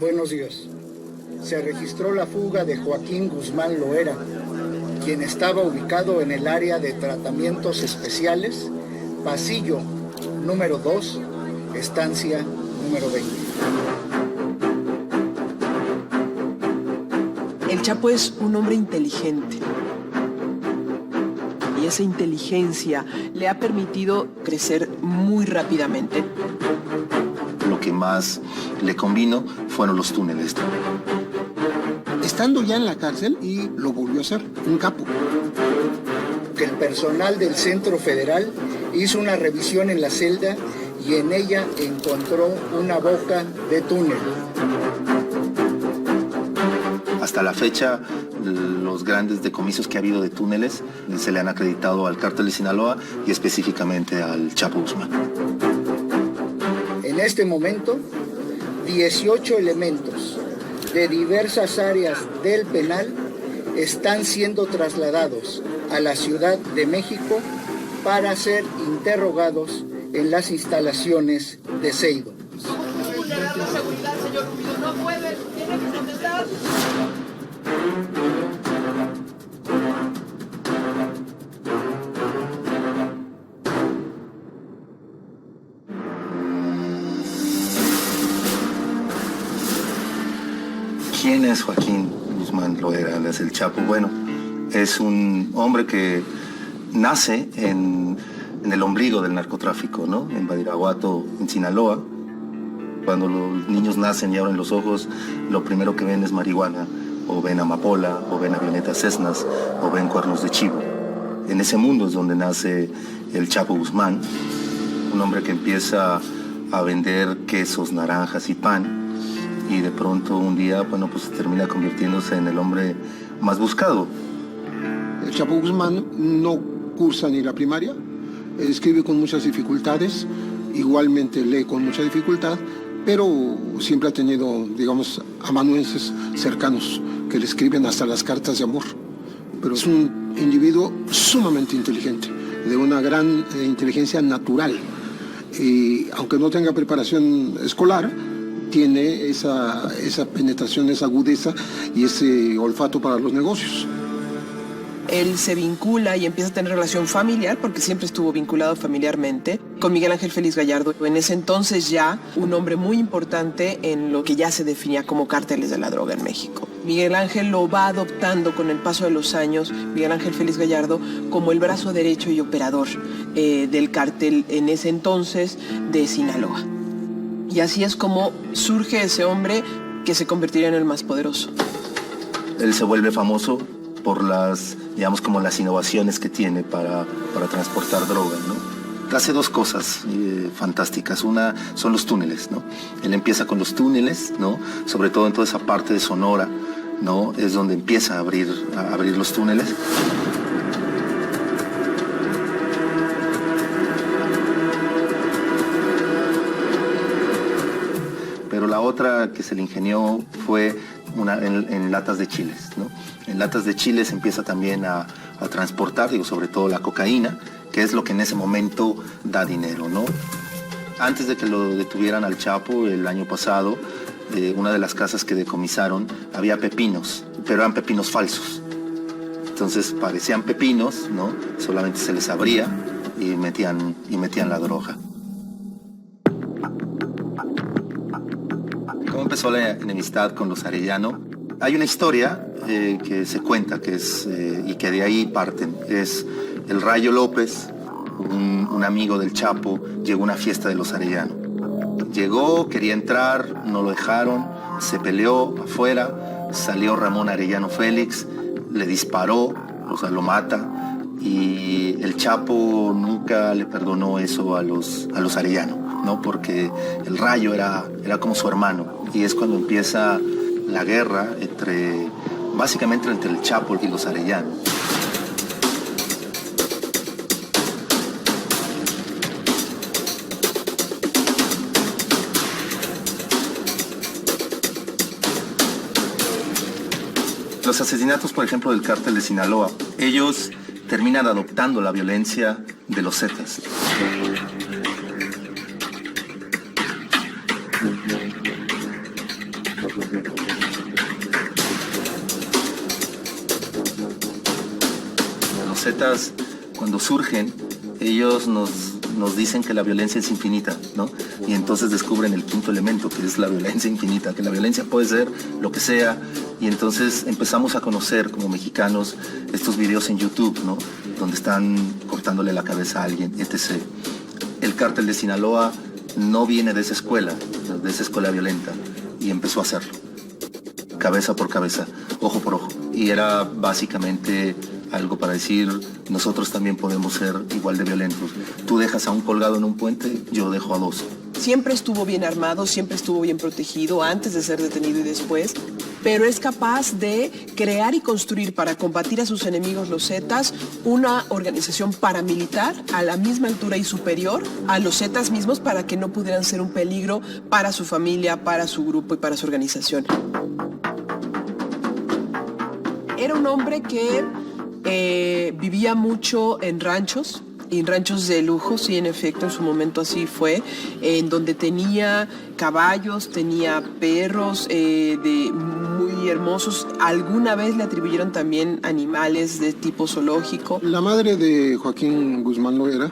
Buenos días. Se registró la fuga de Joaquín Guzmán Loera, quien estaba ubicado en el área de tratamientos especiales, pasillo número 2, estancia número 20. El Chapo es un hombre inteligente. Y esa inteligencia le ha permitido crecer muy rápidamente. Lo que más le convino fueron los túneles. Estando ya en la cárcel, y lo volvió a hacer, un capo. El personal del Centro Federal hizo una revisión en la celda y en ella encontró una boca de túnel. Hasta la fecha, los grandes decomisos que ha habido de túneles se le han acreditado al Cártel de Sinaloa y específicamente al Chapo Guzmán. En este momento, 18 elementos de diversas áreas del penal están siendo trasladados a la Ciudad de México para ser interrogados en las instalaciones de Seido. ¿Quién es Joaquín Guzmán Loera, alias el Chapo? Bueno, es un hombre que nace en el ombligo del narcotráfico, ¿no? En Badiraguato, en Sinaloa. Cuando los niños nacen y abren los ojos, lo primero que ven es marihuana, o ven amapola, o ven avionetas Cessnas, o ven cuernos de chivo. En ese mundo es donde nace el Chapo Guzmán, un hombre que empieza a vender quesos, naranjas y pan, y de pronto un día, bueno, pues termina convirtiéndose en el hombre más buscado. El Chapo Guzmán no cursa ni la primaria, escribe con muchas dificultades, igualmente lee con mucha dificultad, pero siempre ha tenido, digamos, amanuenses cercanos que le escriben hasta las cartas de amor. Pero es un individuo sumamente inteligente, de una gran inteligencia natural. Y aunque no tenga preparación escolar, tiene esa penetración, esa agudeza y ese olfato para los negocios. Él se vincula y empieza a tener relación familiar, porque siempre estuvo vinculado familiarmente, con Miguel Ángel Félix Gallardo. En ese entonces ya un hombre muy importante en lo que ya se definía como cárteles de la droga en México. Miguel Ángel lo va adoptando con el paso de los años, Miguel Ángel Félix Gallardo, como el brazo derecho y operador del cártel en ese entonces de Sinaloa. Y así es como surge ese hombre que se convertiría en el más poderoso. Él se vuelve famoso por las, digamos, como las innovaciones que tiene para transportar droga, ¿no? Hace dos cosas fantásticas. Una son los túneles, ¿no? Él empieza con los túneles, ¿no? Sobre todo en toda esa parte de Sonora, ¿no? Es donde empieza a abrir los túneles. Pero la otra que se le ingenió fue en latas de chiles, ¿no? En latas de chiles empieza también a transportar, sobre todo la cocaína, que es lo que en ese momento da dinero, ¿no? Antes de que lo detuvieran al Chapo el año pasado, una de las casas que decomisaron había pepinos, pero eran pepinos falsos. Entonces parecían pepinos, ¿no? Solamente se les abría y metían la droga. ¿Cómo empezó la enemistad con los Arellano? Hay una historia que se cuenta y que de ahí parten. Es el Rayo López, un amigo del Chapo, llegó a una fiesta de los Arellano. Llegó, quería entrar, no lo dejaron, se peleó afuera, salió Ramón Arellano Félix, le disparó, lo mata, y el Chapo nunca le perdonó eso a los Arellano, ¿no? Porque el Rayo era como su hermano, y es cuando empieza la guerra básicamente entre el Chapo y los Arellano. Los asesinatos, por ejemplo, del cártel de Sinaloa, ellos terminan adoptando la violencia de los Zetas. Los Zetas, cuando surgen, ellos nos dicen que la violencia es infinita, ¿no? Y entonces descubren el quinto elemento, que es la violencia infinita, que la violencia puede ser lo que sea. Y entonces empezamos a conocer como mexicanos estos videos en YouTube, ¿no? Donde están cortándole la cabeza a alguien, etc. El cártel de Sinaloa no viene de esa escuela violenta, y empezó a hacerlo. Cabeza por cabeza, ojo por ojo. Y era básicamente algo para decir, nosotros también podemos ser igual de violentos. Tú dejas a un colgado en un puente, yo dejo a dos. Siempre estuvo bien armado, siempre estuvo bien protegido antes de ser detenido y después, pero es capaz de crear y construir para combatir a sus enemigos los Zetas una organización paramilitar a la misma altura y superior a los Zetas mismos para que no pudieran ser un peligro para su familia, para su grupo y para su organización. Era un hombre que vivía mucho en ranchos de lujo, sí, en efecto, en su momento así fue, en donde tenía caballos, tenía perros muy hermosos. Alguna vez le atribuyeron también animales de tipo zoológico. La madre de Joaquín Guzmán Loera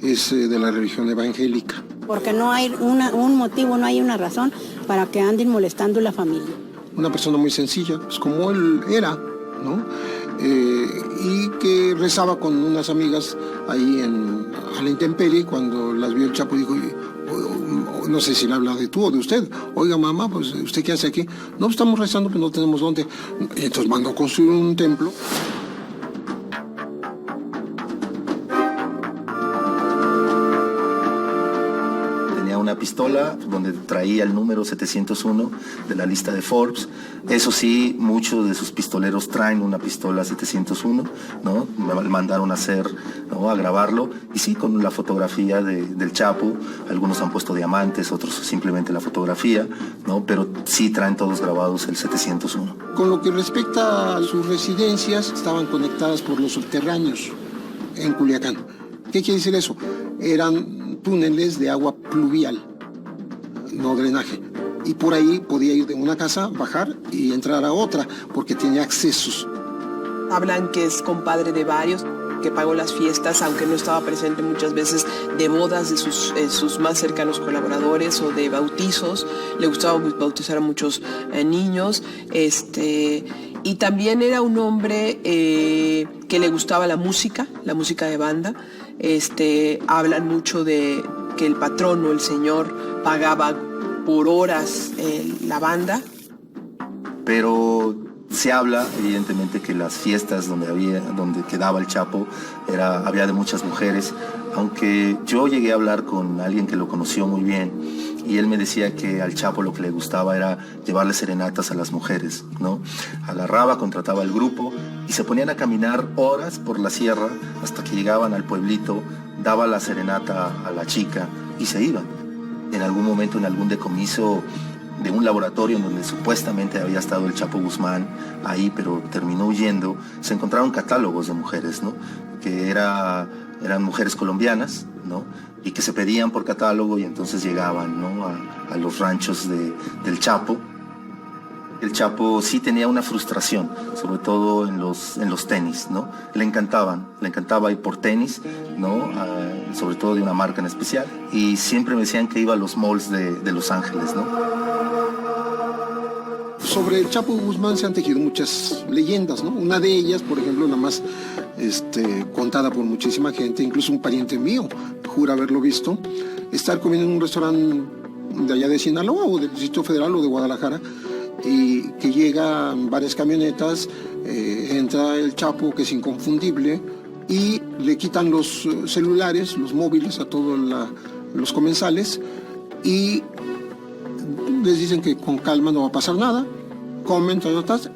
es de la religión evangélica. Porque no hay un motivo, no hay una razón para que anden molestando la familia. Una persona muy sencilla, pues como él era, ¿no? Y que rezaba con unas amigas ahí a la intemperie. Cuando las vio el Chapo dijo, no sé si le habla de tú o de usted, oiga mamá, pues ¿usted qué hace aquí? No, estamos rezando, pero no tenemos dónde. Entonces mandó a construir un templo. Una pistola donde traía el número 701 de la lista de Forbes. Eso sí, muchos de sus pistoleros traen una pistola 701, ¿no? Me mandaron a hacer, ¿no? A grabarlo, y sí, con la fotografía del Chapo. Algunos han puesto diamantes, otros simplemente la fotografía, ¿no? Pero sí traen todos grabados el 701. Con lo que respecta a sus residencias, estaban conectadas por los subterráneos en Culiacán. ¿Qué quiere decir eso? Eran túneles de agua pluvial, no drenaje. Y por ahí podía ir de una casa, bajar y entrar a otra, porque tenía accesos. Hablan que es compadre de varios, que pagó las fiestas, aunque no estaba presente muchas veces, de bodas de sus más cercanos colaboradores o de bautizos. Le gustaba bautizar a muchos niños. Y también era un hombre que le gustaba la música de banda. Hablan mucho de que el patrón o el señor pagaba por horas la banda. Pero se habla, evidentemente, que las fiestas donde quedaba el Chapo había de muchas mujeres, aunque yo llegué a hablar con alguien que lo conoció muy bien, y él me decía que al Chapo lo que le gustaba era llevarle serenatas a las mujeres, ¿no? Agarraba, contrataba el grupo y se ponían a caminar horas por la sierra hasta que llegaban al pueblito, daba la serenata a la chica y se iban. En algún momento, en algún decomiso de un laboratorio en donde supuestamente había estado el Chapo Guzmán ahí, pero terminó huyendo, se encontraron catálogos de mujeres, ¿no? Que eran mujeres colombianas, ¿no? Y que se pedían por catálogo, y entonces llegaban, ¿no? a los ranchos del Chapo. El Chapo sí tenía una frustración, sobre todo en los tenis, ¿no? Le encantaba ir por tenis, ¿no? Sobre todo de una marca en especial, y siempre me decían que iba a los malls de Los Ángeles, ¿no? Sobre el Chapo Guzmán se han tejido muchas leyendas, ¿no? Una de ellas, por ejemplo, la más contada por muchísima gente, incluso un pariente mío jura haberlo visto, estar comiendo en un restaurante de allá de Sinaloa o del Distrito Federal o de Guadalajara, y que llegan varias camionetas, entra el Chapo, que es inconfundible, y le quitan los celulares, los móviles a todos los comensales, y les dicen que con calma no va a pasar nada, comen,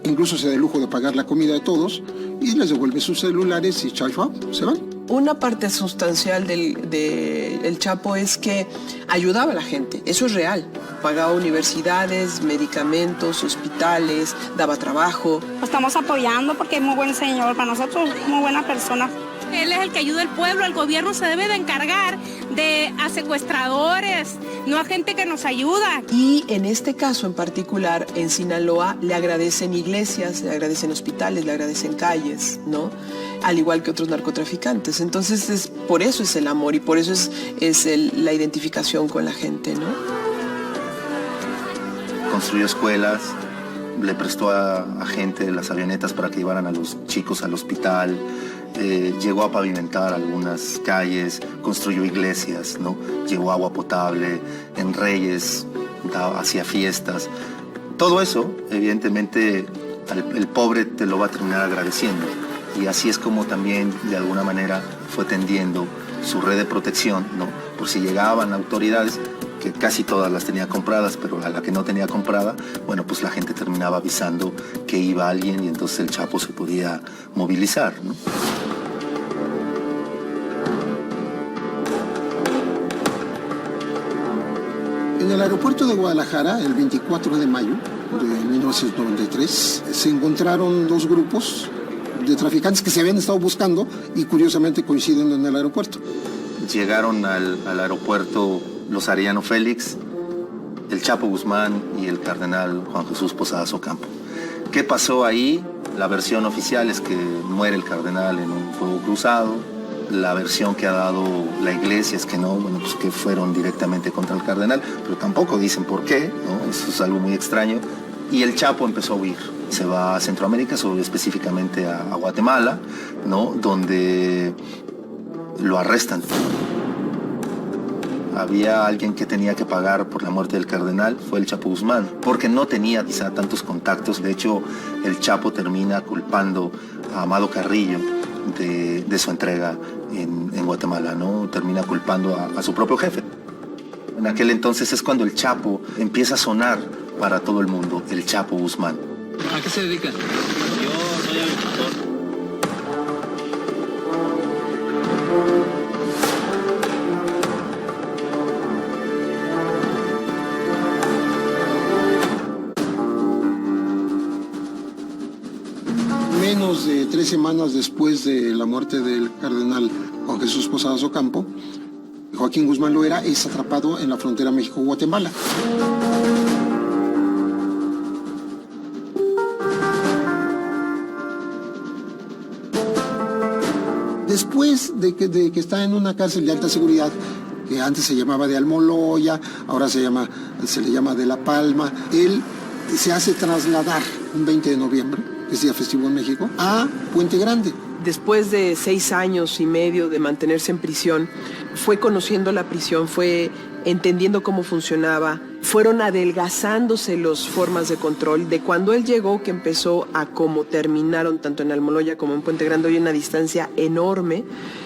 incluso se da el lujo de pagar la comida de todos, y les devuelve sus celulares y se van. Una parte sustancial del Chapo es que ayudaba a la gente, eso es real. Pagaba universidades, medicamentos, hospitales, daba trabajo. Lo estamos apoyando porque es muy buen señor, para nosotros muy buena persona. Él es el que ayuda al pueblo, el gobierno se debe de encargar de a secuestradores, no a gente que nos ayuda. Y en este caso en particular, en Sinaloa, le agradecen iglesias, le agradecen hospitales, le agradecen calles, ¿no? Al igual que otros narcotraficantes. Entonces, por eso es el amor y por eso es la identificación con la gente, ¿no? Construyó escuelas, le prestó a gente las avionetas para que llevaran a los chicos al hospital, llegó a pavimentar algunas calles, construyó iglesias, ¿no? Llevó agua potable, en Reyes hacía fiestas. Todo eso, evidentemente, el pobre te lo va a terminar agradeciendo. Y así es como también, de alguna manera, fue tendiendo su red de protección, ¿no? Por si llegaban autoridades, que casi todas las tenía compradas, pero a la que no tenía comprada, bueno, pues la gente terminaba avisando que iba alguien y entonces el Chapo se podía movilizar, ¿no? En el aeropuerto de Guadalajara, el 24 de mayo de 1993, se encontraron dos grupos de traficantes que se habían estado buscando y curiosamente coinciden en el aeropuerto. Llegaron al aeropuerto los Arellano Félix, el Chapo Guzmán y el cardenal Juan Jesús Posadas Ocampo. ¿Qué pasó ahí? La versión oficial es que muere el cardenal en un fuego cruzado. La versión que ha dado la iglesia es que no, bueno, pues que fueron directamente contra el cardenal, pero tampoco dicen por qué, ¿no? Eso es algo muy extraño. Y el Chapo empezó a huir. Se va a Centroamérica, específicamente a Guatemala, ¿no? Donde lo arrestan. Había alguien que tenía que pagar por la muerte del cardenal, fue el Chapo Guzmán, porque no tenía quizá tantos contactos. De hecho, el Chapo termina culpando a Amado Carrillo de su entrega en Guatemala, ¿no? Termina culpando a su propio jefe. En aquel entonces es cuando el Chapo empieza a sonar para todo el mundo, el Chapo Guzmán. ¿A qué se dedica? Yo soy agricultor. Menos de 3 semanas después de la muerte del cardenal Juan Jesús Posadas Ocampo, Joaquín Guzmán Loera es atrapado en la frontera México-Guatemala. Después de que está en una cárcel de alta seguridad, que antes se llamaba de Almoloya, ahora se le llama de La Palma, él se hace trasladar un 20 de noviembre, que es día festivo en México, a Puente Grande. Después de 6 años y medio de mantenerse en prisión, fue conociendo la prisión, fue entendiendo cómo funcionaba, fueron adelgazándose las formas de control. De cuando él llegó, que empezó a como terminaron, tanto en Almoloya como en Puente Grande, hoy una distancia enorme.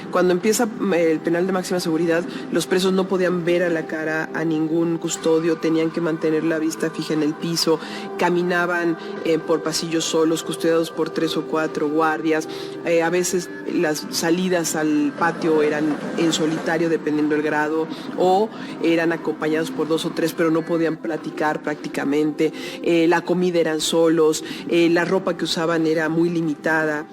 Cuando empieza el penal de máxima seguridad, los presos no podían ver a la cara a ningún custodio, tenían que mantener la vista fija en el piso, caminaban por pasillos solos, custodiados por 3 o 4 guardias. A veces las salidas al patio eran en solitario, dependiendo del grado, o eran acompañados por 2 o 3, pero no podían platicar prácticamente. La comida eran solos, la ropa que usaban era muy limitada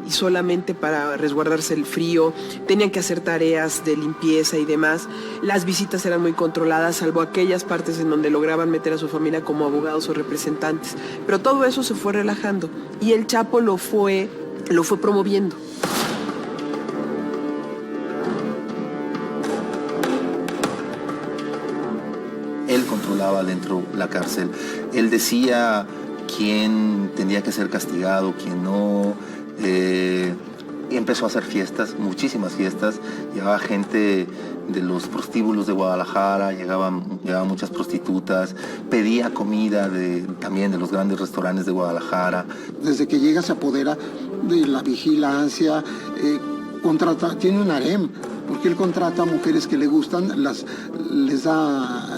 y solamente para resguardarse el frío. Tenían que hacer tareas de limpieza y demás. Las visitas eran muy controladas, salvo aquellas partes en donde lograban meter a su familia como abogados o representantes. Pero todo eso se fue relajando y el Chapo lo fue promoviendo. Él controlaba dentro la cárcel. Él decía quién tenía que ser castigado, quién no. Y empezó a hacer fiestas, muchísimas fiestas. Llegaba gente de los prostíbulos de Guadalajara, llegaban muchas prostitutas, pedía comida también de los grandes restaurantes de Guadalajara. Desde que llega se apodera de la vigilancia, tiene un harem, porque él contrata a mujeres que le gustan, les da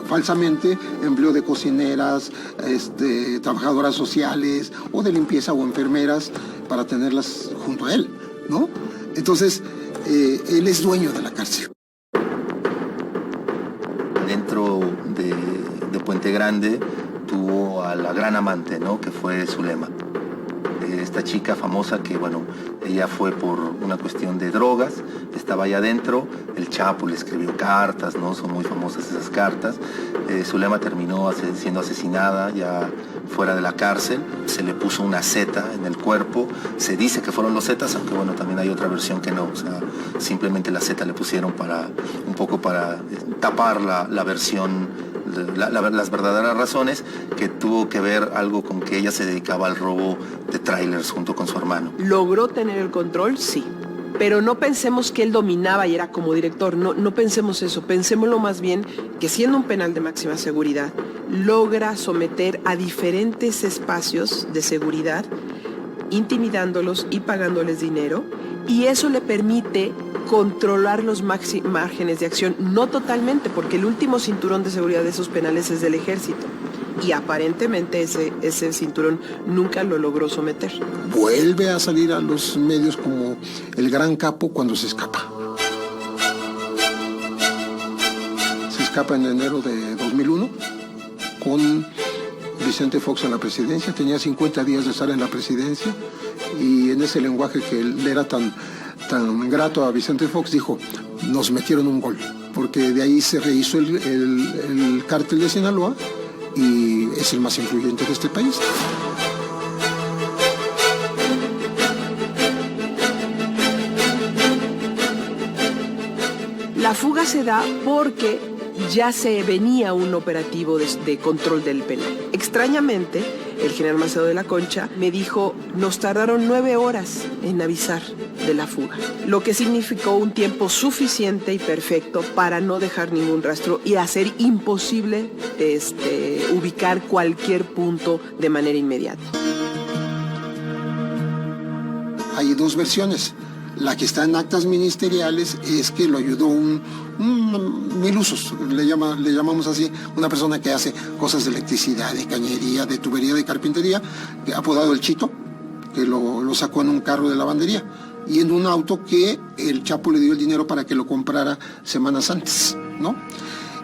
falsamente empleo de cocineras, trabajadoras sociales o de limpieza o enfermeras para tenerlas junto a él, ¿no? Entonces, él es dueño de la cárcel. Dentro de Puente Grande tuvo a la gran amante, ¿no? Que fue Zulema. esta chica famosa que, bueno, ella fue por una cuestión de drogas, estaba allá adentro, el Chapo le escribió cartas, ¿no? Son muy famosas esas cartas. Zulema terminó siendo asesinada ya fuera de la cárcel, se le puso una Z en el cuerpo, se dice que fueron los Zetas, aunque bueno, también hay otra versión que no, o sea, simplemente la Z le pusieron un poco para tapar la versión, las verdaderas razones, que tuvo que ver algo con que ella se dedicaba al robo de trailers junto con su hermano. ¿Logró tener el control? Sí. Pero no pensemos que él dominaba y era como director, no pensemos eso, pensémoslo más bien que siendo un penal de máxima seguridad, logra someter a diferentes espacios de seguridad, intimidándolos y pagándoles dinero, y eso le permite controlar los márgenes de acción, no totalmente, porque el último cinturón de seguridad de esos penales es del ejército. Y aparentemente ese cinturón nunca lo logró someter. Vuelve a salir a los medios como el gran capo cuando se escapa. Se escapa en enero de 2001 con Vicente Fox en la presidencia. Tenía 50 días de estar en la presidencia y en ese lenguaje que le era tan grato a Vicente Fox, dijo: nos metieron un gol, porque de ahí se rehizo el cártel de Sinaloa y es el más influyente de este país. La fuga se da porque ya se venía un operativo de control del penal. Extrañamente, el general Macedo de la Concha me dijo, nos tardaron 9 horas en avisar de la fuga, lo que significó un tiempo suficiente y perfecto para no dejar ningún rastro y hacer imposible ubicar cualquier punto de manera inmediata. Hay dos versiones. La que está en actas ministeriales es que lo ayudó un milusos, le llamamos así, una persona que hace cosas de electricidad, de cañería, de tubería, de carpintería, apodado el Chito, que lo sacó en un carro de lavandería y en un auto que el Chapo le dio el dinero para que lo comprara semanas antes, ¿no?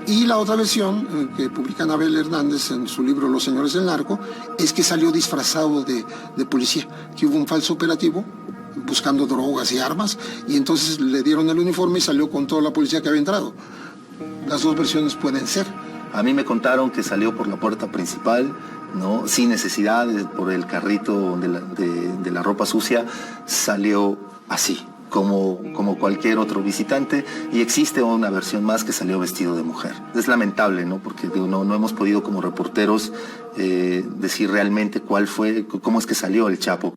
Y la otra versión que publica Anabel Hernández en su libro Los Señores del Narco es que salió disfrazado de policía, que hubo un falso operativo buscando drogas y armas, y entonces le dieron el uniforme y salió con toda la policía que había entrado. Las dos versiones pueden ser. A mí me contaron que salió por la puerta principal, ¿no? Sin necesidad, por el carrito de la ropa sucia, salió así, como cualquier otro visitante, y existe una versión más que salió vestido de mujer. Es lamentable, ¿no? Porque no hemos podido como reporteros decir realmente cómo es que salió el Chapo.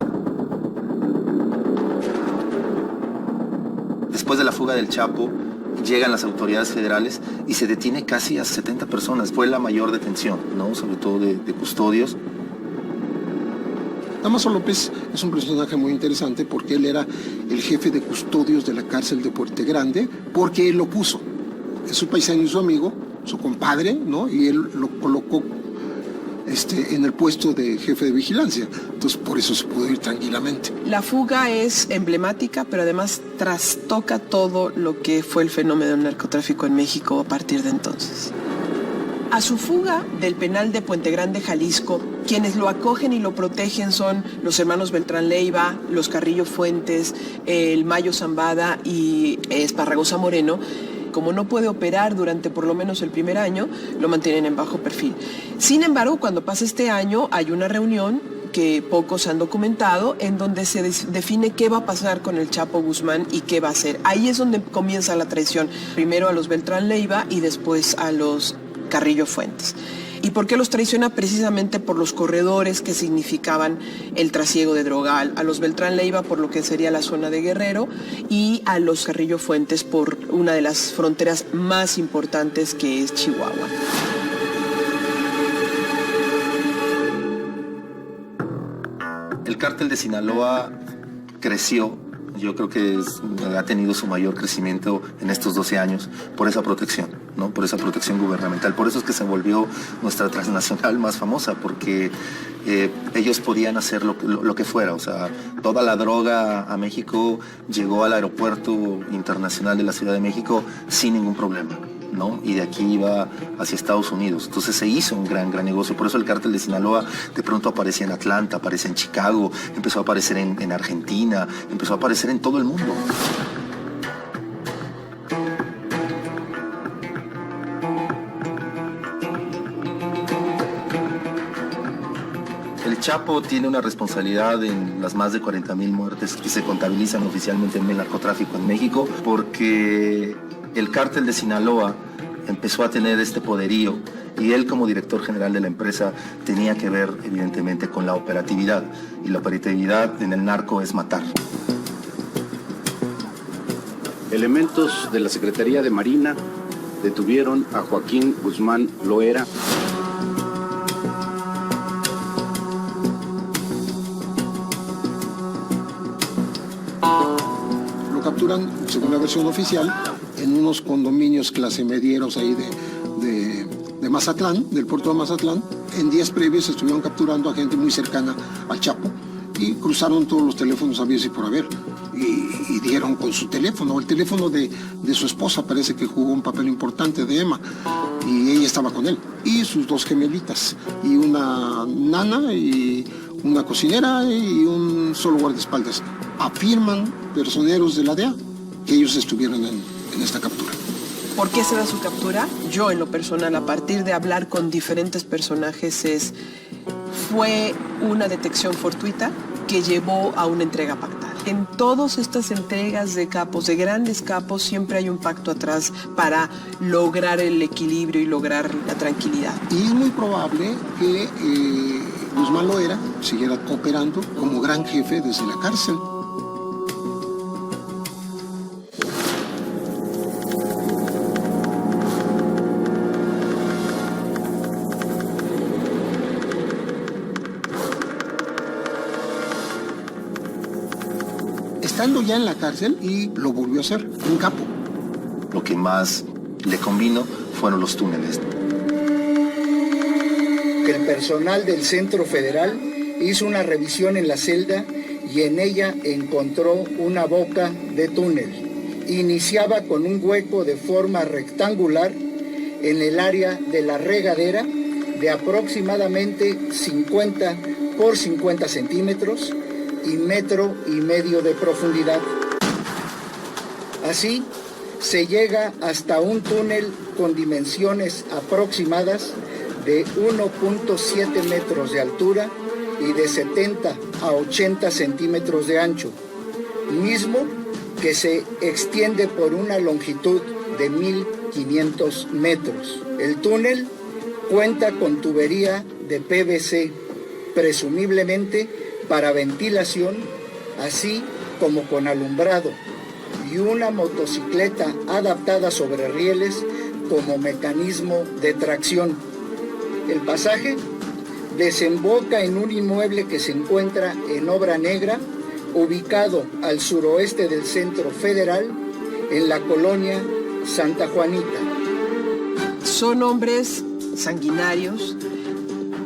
Después de la fuga del Chapo, llegan las autoridades federales y se detiene casi a 70 personas. Fue la mayor detención, ¿no? Sobre todo de custodios. Damaso López es un personaje muy interesante porque él era el jefe de custodios de la cárcel de Puente Grande, porque él lo puso. Es su paisano y su amigo, su compadre, ¿no? Y él lo colocó en el puesto de jefe de vigilancia. Entonces, por eso se pudo ir tranquilamente. La fuga es emblemática, pero además trastoca todo lo que fue el fenómeno del narcotráfico en México a partir de entonces. A su fuga del penal de Puente Grande, Jalisco, quienes lo acogen y lo protegen son los hermanos Beltrán Leiva, los Carrillo Fuentes, el Mayo Zambada y Esparragosa Moreno. Como no puede operar durante por lo menos el primer año, lo mantienen en bajo perfil. Sin embargo, cuando pasa este año, hay una reunión que pocos han documentado, en donde se define qué va a pasar con el Chapo Guzmán y qué va a hacer. Ahí es donde comienza la traición. Primero a los Beltrán Leiva y después a los Carrillo Fuentes. ¿Y por qué los traiciona? Precisamente por los corredores que significaban el trasiego de droga. A los Beltrán Leiva por lo que sería la zona de Guerrero y a los Carrillo Fuentes por una de las fronteras más importantes que es Chihuahua. El cártel de Sinaloa creció. Yo creo que ha tenido su mayor crecimiento en estos 12 años por esa protección, ¿no? Por esa protección gubernamental. Por eso es que se volvió nuestra transnacional más famosa, porque ellos podían hacer lo que fuera. O sea, toda la droga a México llegó al aeropuerto internacional de la Ciudad de México sin ningún problema, ¿no? ¿no? Y de aquí iba hacia Estados Unidos. Entonces se hizo un gran negocio. Por eso el cártel de Sinaloa de pronto aparecía en Atlanta, aparece en Chicago, empezó a aparecer en Argentina, empezó a aparecer en todo el mundo. El Chapo tiene una responsabilidad en las más de 40,000 muertes que se contabilizan oficialmente en el narcotráfico en México, porque el cártel de Sinaloa empezó a tener este poderío y él, como director general de la empresa, tenía que ver evidentemente con la operatividad, y la operatividad en el narco es matar. Elementos de la Secretaría de Marina detuvieron a Joaquín Guzmán Loera. Lo capturan, según la versión oficial, en unos condominios clase medieros ahí de Mazatlán, del puerto de Mazatlán. En días previos estuvieron capturando a gente muy cercana al Chapo y cruzaron todos los teléfonos habidos y por haber. Y dieron con su teléfono, el teléfono de su esposa, parece que jugó un papel importante, de Emma, y ella estaba con él. Y sus 2 gemelitas, y una nana, y una cocinera, y un solo guardaespaldas. Afirman personeros de la DEA que ellos estuvieron en esta captura. ¿Por qué se da su captura? Yo, en lo personal, a partir de hablar con diferentes personajes, fue una detección fortuita que llevó a una entrega pactada. En todas estas entregas de capos, de grandes capos, siempre hay un pacto atrás para lograr el equilibrio y lograr la tranquilidad. Y es muy probable que Guzmán Loera siguiera operando como gran jefe desde la cárcel. Estando ya en la cárcel, y lo volvió a hacer, un capo. Lo que más le convino fueron los túneles. El personal del Centro Federal hizo una revisión en la celda y en ella encontró una boca de túnel. Iniciaba con un hueco de forma rectangular en el área de la regadera de aproximadamente 50 por 50 centímetros y 1,5 metros de profundidad. Así, se llega hasta un túnel con dimensiones aproximadas de 1.7 metros de altura y de 70 a 80 centímetros de ancho, mismo que se extiende por una longitud de 1.500 metros. El túnel cuenta con tubería de PVC, presumiblemente para ventilación, así como con alumbrado, y una motocicleta adaptada sobre rieles como mecanismo de tracción. El pasaje desemboca en un inmueble que se encuentra en obra negra, ubicado al suroeste del Centro Federal, en la colonia Santa Juanita. Son hombres sanguinarios,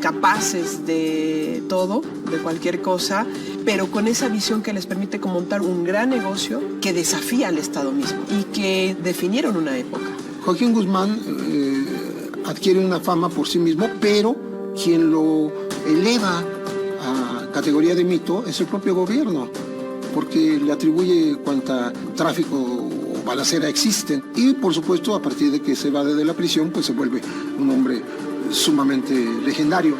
capaces de todo, de cualquier cosa, pero con esa visión que les permite montar un gran negocio que desafía al Estado mismo y que definieron una época. Joaquín Guzmán adquiere una fama por sí mismo, pero quien lo eleva a categoría de mito es el propio gobierno, porque le atribuye cuanta tráfico o balacera existen. Y por supuesto, a partir de que se va de la prisión, pues se vuelve un hombre sumamente legendario.